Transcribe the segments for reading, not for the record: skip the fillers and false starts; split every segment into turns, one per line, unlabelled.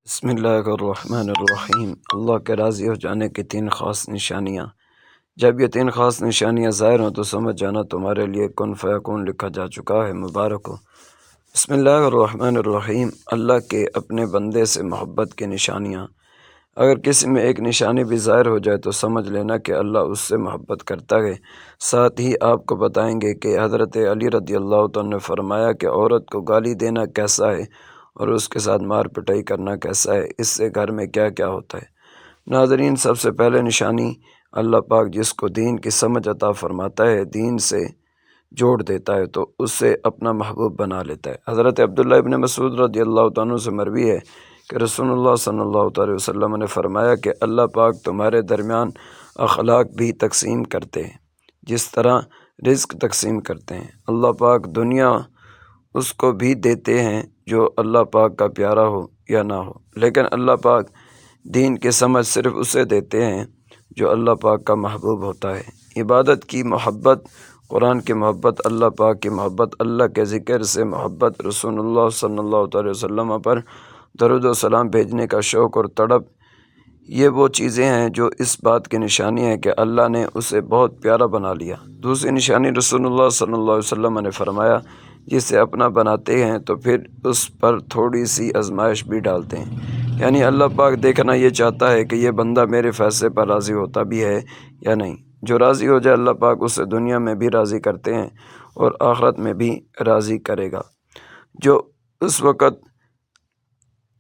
بسم اللہ الرحمن الرحیم۔ اللہ کے راضی ہو جانے کی تین خاص نشانیاں۔ جب یہ تین خاص نشانیاں ظاہر ہوں تو سمجھ جانا تمہارے لیے کن فیکون لکھا جا چکا ہے، مبارک ہو۔ بسم اللہ الرحمن الرحیم۔ اللہ کے اپنے بندے سے محبت کی نشانیاں۔ اگر کسی میں ایک نشانی بھی ظاہر ہو جائے تو سمجھ لینا کہ اللہ اس سے محبت کرتا ہے۔ ساتھ ہی آپ کو بتائیں گے کہ حضرت علی رضی اللہ عنہ نے فرمایا کہ عورت کو گالی دینا کیسا ہے اور اس کے ساتھ مار پٹائی کرنا کیسا ہے، اس سے گھر میں کیا کیا ہوتا ہے۔ ناظرین، سب سے پہلے نشانی، اللہ پاک جس کو دین کی سمجھ عطا فرماتا ہے، دین سے جوڑ دیتا ہے تو اس سے اپنا محبوب بنا لیتا ہے۔ حضرت عبداللہ ابن مسعود رضی اللہ عنہ سے مروی ہے کہ رسول اللہ صلی اللہ علیہ وسلم نے فرمایا کہ اللہ پاک تمہارے درمیان اخلاق بھی تقسیم کرتے ہیں جس طرح رزق تقسیم کرتے ہیں۔ اللہ پاک دنیا اس کو بھی دیتے ہیں جو اللہ پاک کا پیارا ہو یا نہ ہو، لیکن اللہ پاک دین کی سمجھ صرف اسے دیتے ہیں جو اللہ پاک کا محبوب ہوتا ہے۔ عبادت کی محبت، قرآن کی محبت، اللہ پاک کی محبت، اللہ کے ذکر سے محبت، رسول اللہ صلی اللہ علیہ وسلم پر درود و سلام بھیجنے کا شوق اور تڑپ، یہ وہ چیزیں ہیں جو اس بات کی نشانی ہے کہ اللہ نے اسے بہت پیارا بنا لیا۔ دوسری نشانی، رسول اللہ صلی اللہ علیہ وسلم نے فرمایا جسے اپنا بناتے ہیں تو پھر اس پر تھوڑی سی آزمائش بھی ڈالتے ہیں، یعنی اللہ پاک دیکھنا یہ چاہتا ہے کہ یہ بندہ میرے فیصلے پر راضی ہوتا بھی ہے یا نہیں۔ جو راضی ہو جائے اللہ پاک اسے دنیا میں بھی راضی کرتے ہیں اور آخرت میں بھی راضی کرے گا۔ جو اس وقت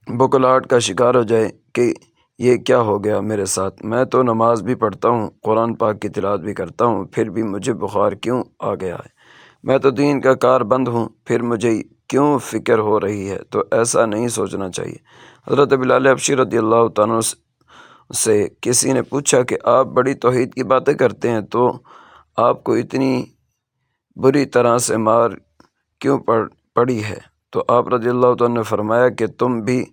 بکلاہٹ کا شکار ہو جائے کہ یہ کیا ہو گیا میرے ساتھ، میں تو نماز بھی پڑھتا ہوں، قرآن پاک کی تلاوت بھی کرتا ہوں، پھر بھی مجھے بخار کیوں آ گیا ہے، میں تو دین کا کار بند ہوں، پھر مجھے کیوں فکر ہو رہی ہے، تو ایسا نہیں سوچنا چاہیے۔ حضرت بلال حبشی رضی اللہ عنہ سے کسی نے پوچھا کہ آپ بڑی توحید کی باتیں کرتے ہیں تو آپ کو اتنی بری طرح سے مار کیوں پڑی ہے؟ تو آپ رضی اللہ عنہ نے فرمایا کہ تم بھی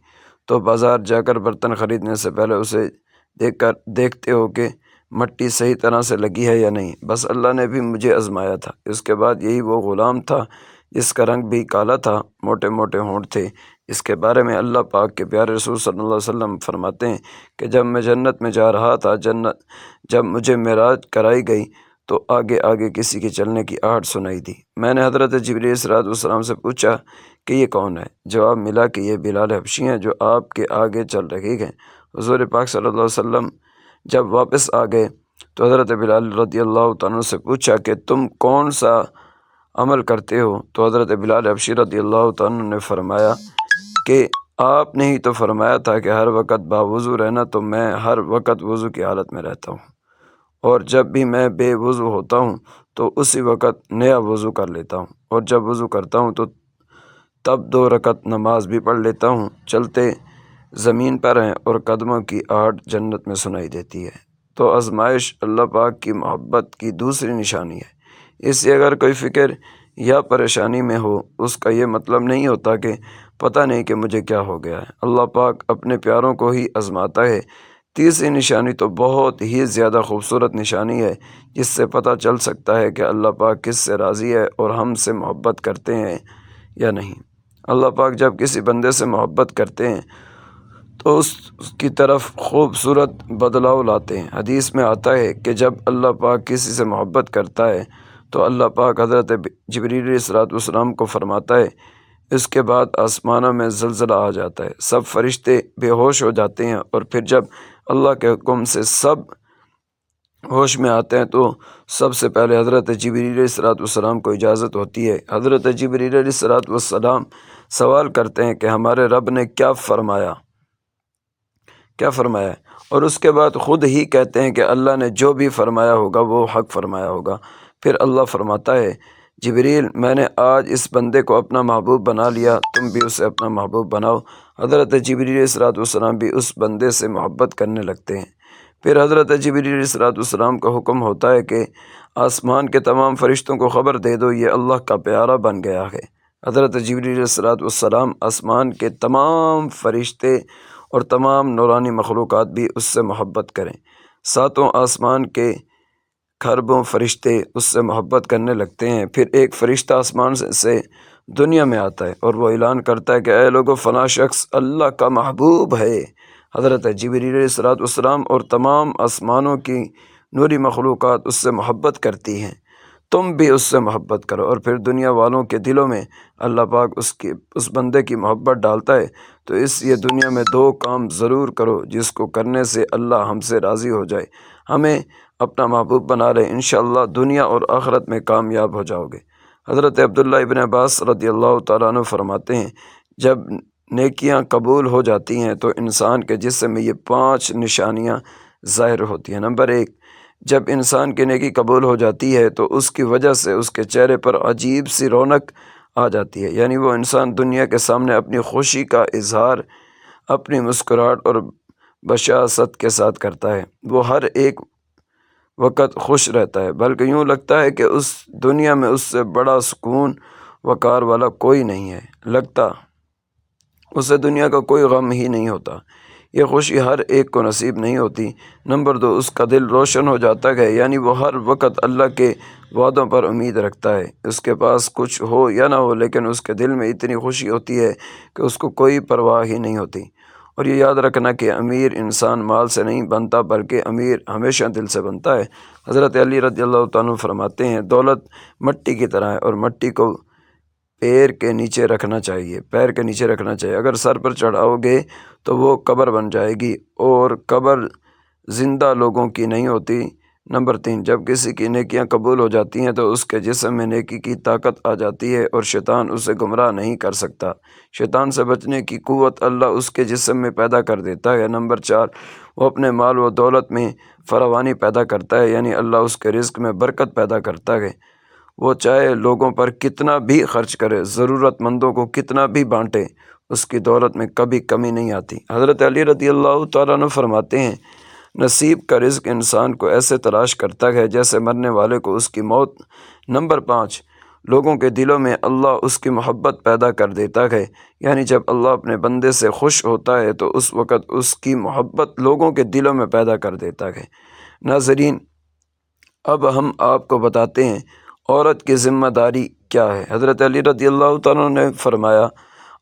تو بازار جا کر برتن خریدنے سے پہلے اسے دیکھتے ہو کہ مٹی صحیح طرح سے لگی ہے یا نہیں، بس اللہ نے بھی مجھے آزمایا تھا۔ اس کے بعد یہی وہ غلام تھا جس کا رنگ بھی کالا تھا، موٹے موٹے ہونٹ تھے، اس کے بارے میں اللہ پاک کے پیارے رسول صلی اللہ علیہ وسلم فرماتے ہیں کہ جب میں جنت میں جا رہا تھا، جب مجھے معراج کرائی گئی تو آگے آگے کسی کے چلنے کی آہٹ سنائی دی۔ میں نے حضرت جبریل علیہ السلام سے پوچھا کہ یہ کون ہے؟ جواب ملا کہ یہ بلال حبشی ہیں جو آپ کے آگے چل رہے ہیں۔ حضور پاک صلی اللہ علیہ وسلم جب واپس آ گئے تو حضرت بلال رضی اللہ عنہ سے پوچھا کہ تم کون سا عمل کرتے ہو؟ تو حضرت بلال حبشی رضی اللہ عنہ نے فرمایا کہ آپ نے ہی تو فرمایا تھا کہ ہر وقت باوضو رہنا، تو میں ہر وقت وضو کی حالت میں رہتا ہوں، اور جب بھی میں بے وضو ہوتا ہوں تو اسی وقت نیا وضو کر لیتا ہوں، اور جب وضو کرتا ہوں تو تب 2 رکعت نماز بھی پڑھ لیتا ہوں۔ چلتے زمین پر ہیں اور قدموں کی آہٹ جنت میں سنائی دیتی ہے۔ تو آزمائش اللہ پاک کی محبت کی دوسری نشانی ہے۔ اس سے اگر کوئی فکر یا پریشانی میں ہو، اس کا یہ مطلب نہیں ہوتا کہ پتہ نہیں کہ مجھے کیا ہو گیا ہے، اللہ پاک اپنے پیاروں کو ہی آزماتا ہے۔ تیسری نشانی تو بہت ہی زیادہ خوبصورت نشانی ہے جس سے پتہ چل سکتا ہے کہ اللہ پاک کس سے راضی ہے اور ہم سے محبت کرتے ہیں یا نہیں۔ اللہ پاک جب کسی بندے سے محبت کرتے ہیں تو اس کی طرف خوبصورت بدلاؤ لاتے ہیں۔ حدیث میں آتا ہے کہ جب اللہ پاک کسی سے محبت کرتا ہے تو اللہ پاک حضرت جبریل علیہ السلام کو فرماتا ہے، اس کے بعد آسمانوں میں زلزلہ آ جاتا ہے، سب فرشتے بے ہوش ہو جاتے ہیں، اور پھر جب اللہ کے حکم سے سب ہوش میں آتے ہیں تو سب سے پہلے حضرت جبریل علیہ السلام کو اجازت ہوتی ہے۔ حضرت جبریل علیہ السلام سوال کرتے ہیں کہ ہمارے رب نے کیا فرمایا ہے، اور اس کے بعد خود ہی کہتے ہیں کہ اللہ نے جو بھی فرمایا ہوگا وہ حق فرمایا ہوگا۔ پھر اللہ فرماتا ہے، جبریل میں نے آج اس بندے کو اپنا محبوب بنا لیا، تم بھی اسے اپنا محبوب بناؤ۔ حضرت جبریل علیہ السلام بھی اس بندے سے محبت کرنے لگتے ہیں۔ پھر حضرت جبریل علیہ السلام کا حکم ہوتا ہے کہ آسمان کے تمام فرشتوں کو خبر دے دو، یہ اللہ کا پیارا بن گیا ہے۔ حضرت جبریل علیہ السلام آسمان کے تمام فرشتے اور تمام نورانی مخلوقات بھی اس سے محبت کریں۔ 7 آسمان کے کھربوں فرشتے اس سے محبت کرنے لگتے ہیں۔ پھر ایک فرشتہ آسمان سے دنیا میں آتا ہے اور وہ اعلان کرتا ہے کہ اے لوگو فلاں شخص اللہ کا محبوب ہے۔ حضرت جبریل علیہ الصلوۃ والسلام اور تمام آسمانوں کی نوری مخلوقات اس سے محبت کرتی ہیں، تم بھی اس سے محبت کرو۔ اور پھر دنیا والوں کے دلوں میں اللہ پاک اس بندے کی محبت ڈالتا ہے، تو یہ دنیا میں 2 کام ضرور کرو جس کو کرنے سے اللہ ہم سے راضی ہو جائے، ہمیں اپنا محبوب بنا لے، انشاءاللہ دنیا اور آخرت میں کامیاب ہو جاؤ گے۔ حضرت عبداللہ ابن عباس رضی اللہ تعالیٰ عنہ فرماتے ہیں، جب نیکیاں قبول ہو جاتی ہیں تو انسان کے جسم میں یہ 5 نشانیاں ظاہر ہوتی ہیں۔ نمبر 1، جب انسان کی نیکی قبول ہو جاتی ہے تو اس کی وجہ سے اس کے چہرے پر عجیب سی رونق آ جاتی ہے، یعنی وہ انسان دنیا کے سامنے اپنی خوشی کا اظہار اپنی مسکراہٹ اور بشاشت کے ساتھ کرتا ہے۔ وہ ہر ایک وقت خوش رہتا ہے، بلکہ یوں لگتا ہے کہ اس دنیا میں اس سے بڑا سکون وقار والا کوئی نہیں ہے، لگتا اسے دنیا کا کوئی غم ہی نہیں ہوتا۔ یہ خوشی ہر ایک کو نصیب نہیں ہوتی۔ نمبر 2، اس کا دل روشن ہو جاتا ہے، یعنی وہ ہر وقت اللہ کے وعدوں پر امید رکھتا ہے۔ اس کے پاس کچھ ہو یا نہ ہو، لیکن اس کے دل میں اتنی خوشی ہوتی ہے کہ اس کو کوئی پرواہ ہی نہیں ہوتی۔ اور یہ یاد رکھنا کہ امیر انسان مال سے نہیں بنتا، بلکہ امیر ہمیشہ دل سے بنتا ہے۔ حضرت علی رضی اللہ تعالیٰ عنہ فرماتے ہیں، دولت مٹی کی طرح ہے اور مٹی کو پیر کے نیچے رکھنا چاہیے، اگر سر پر چڑھاؤ گے تو وہ قبر بن جائے گی، اور قبر زندہ لوگوں کی نہیں ہوتی۔ نمبر 3، جب کسی کی نیکیاں قبول ہو جاتی ہیں تو اس کے جسم میں نیکی کی طاقت آ جاتی ہے اور شیطان اسے گمراہ نہیں کر سکتا۔ شیطان سے بچنے کی قوت اللہ اس کے جسم میں پیدا کر دیتا ہے۔ نمبر 4، وہ اپنے مال و دولت میں فراوانی پیدا کرتا ہے، یعنی اللہ اس کے رزق میں برکت پیدا کرتا ہے۔ وہ چاہے لوگوں پر کتنا بھی خرچ کرے، ضرورت مندوں کو کتنا بھی بانٹے، اس کی دولت میں کبھی کمی نہیں آتی۔ حضرت علی رضی اللہ تعالیٰ عنہ فرماتے ہیں، نصیب کا رزق انسان کو ایسے تلاش کرتا ہے جیسے مرنے والے کو اس کی موت۔ نمبر 5، لوگوں کے دلوں میں اللہ اس کی محبت پیدا کر دیتا ہے، یعنی جب اللہ اپنے بندے سے خوش ہوتا ہے تو اس وقت اس کی محبت لوگوں کے دلوں میں پیدا کر دیتا ہے۔ ناظرین، اب ہم آپ کو بتاتے ہیں عورت کی ذمہ داری کیا ہے۔ حضرت علی رضی اللہ تعالیٰ عنہ نے فرمایا،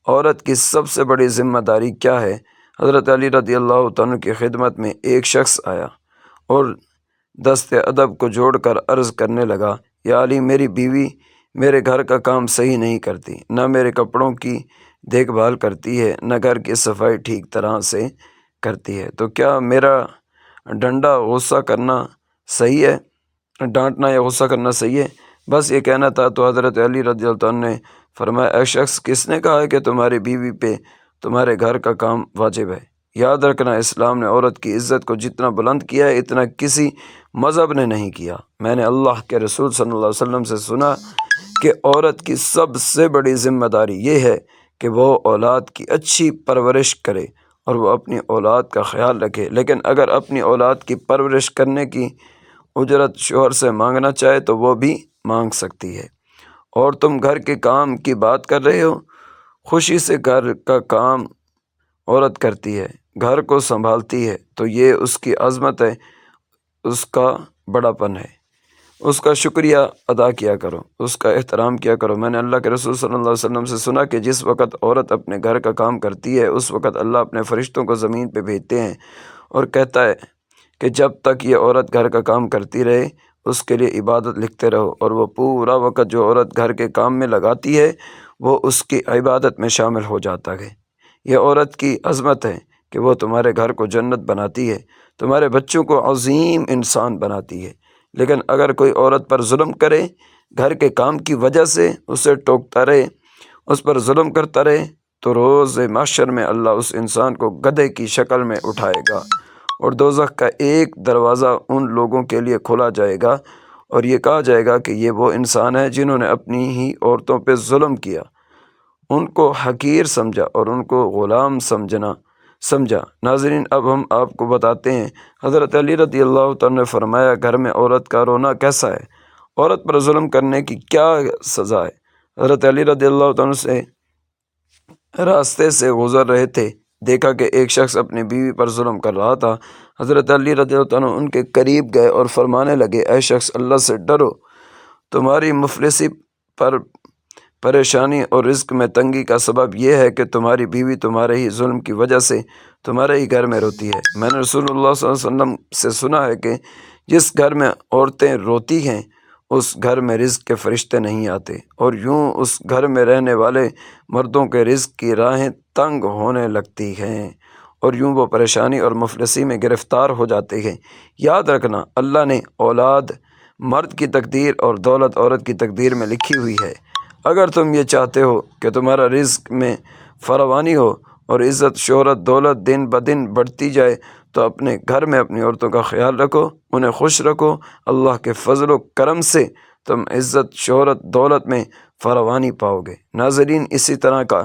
عورت کی سب سے بڑی ذمہ داری کیا ہے؟ حضرت علی رضی اللہ تعالیٰ عنہ کی خدمت میں ایک شخص آیا اور دست ادب کو جوڑ کر عرض کرنے لگا، یا علی، میری بیوی میرے گھر کا کام صحیح نہیں کرتی، نہ میرے کپڑوں کی دیکھ بھال کرتی ہے، نہ گھر کی صفائی ٹھیک طرح سے کرتی ہے، تو کیا میرا ڈانٹنا یا غصہ کرنا صحیح ہے؟ بس یہ کہنا تھا تو حضرت علی رضی اللہ عنہ نے فرمایا، اے شخص، کس نے کہا ہے کہ تمہاری بیوی پہ تمہارے گھر کا کام واجب ہے؟ یاد رکھنا، اسلام نے عورت کی عزت کو جتنا بلند کیا ہے اتنا کسی مذہب نے نہیں کیا۔ میں نے اللہ کے رسول صلی اللہ علیہ وسلم سے سنا کہ عورت کی سب سے بڑی ذمہ داری یہ ہے کہ وہ اولاد کی اچھی پرورش کرے اور وہ اپنی اولاد کا خیال رکھے، لیکن اگر اپنی اولاد کی پرورش کرنے کی اجرت شوہر سے مانگنا چاہے تو وہ بھی مانگ سکتی ہے۔ اور تم گھر کے کام کی بات کر رہے ہو، خوشی سے گھر کا کام عورت کرتی ہے، گھر کو سنبھالتی ہے، تو یہ اس کی عظمت ہے، اس کا بڑا پن ہے، اس کا شکریہ ادا کیا کرو، اس کا احترام کیا کرو۔ میں نے اللہ کے رسول صلی اللہ علیہ وسلم سے سنا کہ جس وقت عورت اپنے گھر کا کام کرتی ہے اس وقت اللہ اپنے فرشتوں کو زمین پہ بھیجتے ہیں اور کہتا ہے کہ جب تک یہ عورت گھر کا کام کرتی رہے اس کے لیے عبادت لکھتے رہو، اور وہ پورا وقت جو عورت گھر کے کام میں لگاتی ہے وہ اس کی عبادت میں شامل ہو جاتا ہے۔ یہ عورت کی عظمت ہے کہ وہ تمہارے گھر کو جنت بناتی ہے، تمہارے بچوں کو عظیم انسان بناتی ہے۔ لیکن اگر کوئی عورت پر ظلم کرے، گھر کے کام کی وجہ سے اسے ٹوکتا رہے، اس پر ظلم کرتا رہے، تو روز محشر میں اللہ اس انسان کو گدھے کی شکل میں اٹھائے گا اور دوزخ کا ایک دروازہ ان لوگوں کے لیے کھولا جائے گا اور یہ کہا جائے گا کہ یہ وہ انسان ہیں جنہوں نے اپنی ہی عورتوں پہ ظلم کیا، ان کو حقیر سمجھا اور ان کو غلام سمجھا۔ ناظرین، اب ہم آپ کو بتاتے ہیں حضرت علی رضی اللہ تعالیٰ نے فرمایا، گھر میں عورت کا رونا کیسا ہے؟ عورت پر ظلم کرنے کی کیا سزا ہے؟ حضرت علی رضی اللہ تعالیٰ سے راستے سے گزر رہے تھے، دیکھا کہ ایک شخص اپنی بیوی پر ظلم کر رہا تھا۔ حضرت علی رضی اللہ عنہ ان کے قریب گئے اور فرمانے لگے، اے شخص، اللہ سے ڈرو، تمہاری مفلسی پر پریشانی اور رزق میں تنگی کا سبب یہ ہے کہ تمہاری بیوی تمہارے ہی ظلم کی وجہ سے تمہارے ہی گھر میں روتی ہے۔ میں نے رسول اللہ صلی اللہ علیہ وسلم سے سنا ہے کہ جس گھر میں عورتیں روتی ہیں اس گھر میں رزق کے فرشتے نہیں آتے، اور یوں اس گھر میں رہنے والے مردوں کے رزق کی راہیں تنگ ہونے لگتی ہیں، اور یوں وہ پریشانی اور مفلسی میں گرفتار ہو جاتے ہیں۔ یاد رکھنا، اللہ نے اولاد مرد کی تقدیر اور دولت عورت کی تقدیر میں لکھی ہوئی ہے۔ اگر تم یہ چاہتے ہو کہ تمہارا رزق میں فراوانی ہو اور عزت شہرت دولت دن بدن بڑھتی جائے تو اپنے گھر میں اپنی عورتوں کا خیال رکھو، انہیں خوش رکھو۔ اللہ کے فضل و کرم سے تم عزت شہرت دولت میں فراوانی پاؤ گے۔ ناظرین، اسی طرح کا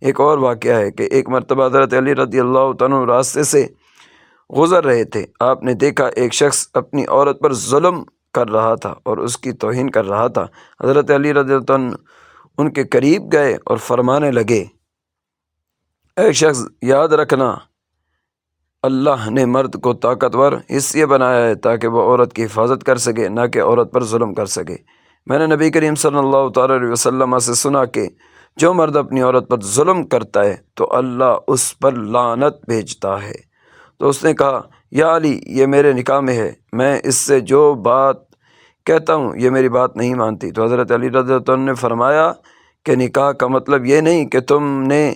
ایک اور واقعہ ہے کہ ایک مرتبہ حضرت علی رضی اللہ تعالیٰ عنہ راستے سے گزر رہے تھے۔ آپ نے دیکھا ایک شخص اپنی عورت پر ظلم کر رہا تھا اور اس کی توہین کر رہا تھا۔ حضرت علی رضی اللہ عنہ ان کے قریب گئے اور فرمانے لگے، اے شخص، یاد رکھنا، اللہ نے مرد کو طاقتور اس لیے بنایا ہے تاکہ وہ عورت کی حفاظت کر سکے، نہ کہ عورت پر ظلم کر سکے۔ میں نے نبی کریم صلی اللہ تعالیٰ علیہ وسلم سے سنا کہ جو مرد اپنی عورت پر ظلم کرتا ہے تو اللہ اس پر لعنت بھیجتا ہے۔ تو اس نے کہا، یا علی، یہ میرے نکاح میں ہے، میں اس سے جو بات کہتا ہوں یہ میری بات نہیں مانتی۔ تو حضرت علی رضی اللہ عنہ نے فرمایا کہ نکاح کا مطلب یہ نہیں کہ تم نے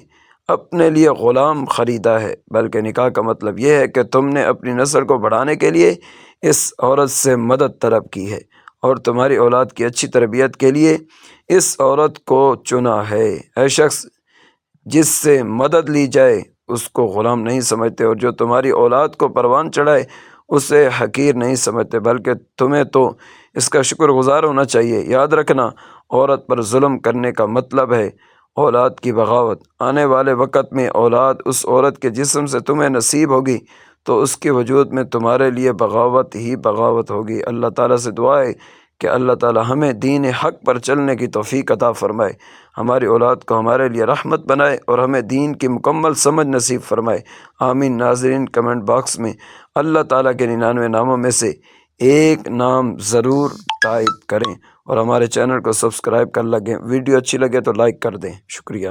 اپنے لیے غلام خریدا ہے، بلکہ نکاح کا مطلب یہ ہے کہ تم نے اپنی نسل کو بڑھانے کے لیے اس عورت سے مدد طلب کی ہے اور تمہاری اولاد کی اچھی تربیت کے لیے اس عورت کو چنا ہے۔ اے شخص، جس سے مدد لی جائے اس کو غلام نہیں سمجھتے، اور جو تمہاری اولاد کو پروان چڑھائے اسے حقیر نہیں سمجھتے، بلکہ تمہیں تو اس کا شکر گزار ہونا چاہیے۔ یاد رکھنا، عورت پر ظلم کرنے کا مطلب ہے اولاد کی بغاوت۔ آنے والے وقت میں اولاد اس عورت کے جسم سے تمہیں نصیب ہوگی تو اس کے وجود میں تمہارے لیے بغاوت ہی بغاوت ہوگی۔ اللہ تعالیٰ سے دعا ہے کہ اللہ تعالیٰ ہمیں دین حق پر چلنے کی توفیق عطا فرمائے، ہماری اولاد کو ہمارے لیے رحمت بنائے اور ہمیں دین کی مکمل سمجھ نصیب فرمائے، آمین۔ ناظرین، کمنٹ باکس میں اللہ تعالیٰ کے 99 ناموں میں سے ایک نام ضرور ٹائپ کریں اور ہمارے چینل کو سبسکرائب کر لگیں۔ ویڈیو اچھی لگے تو لائک کر دیں۔ شکریہ۔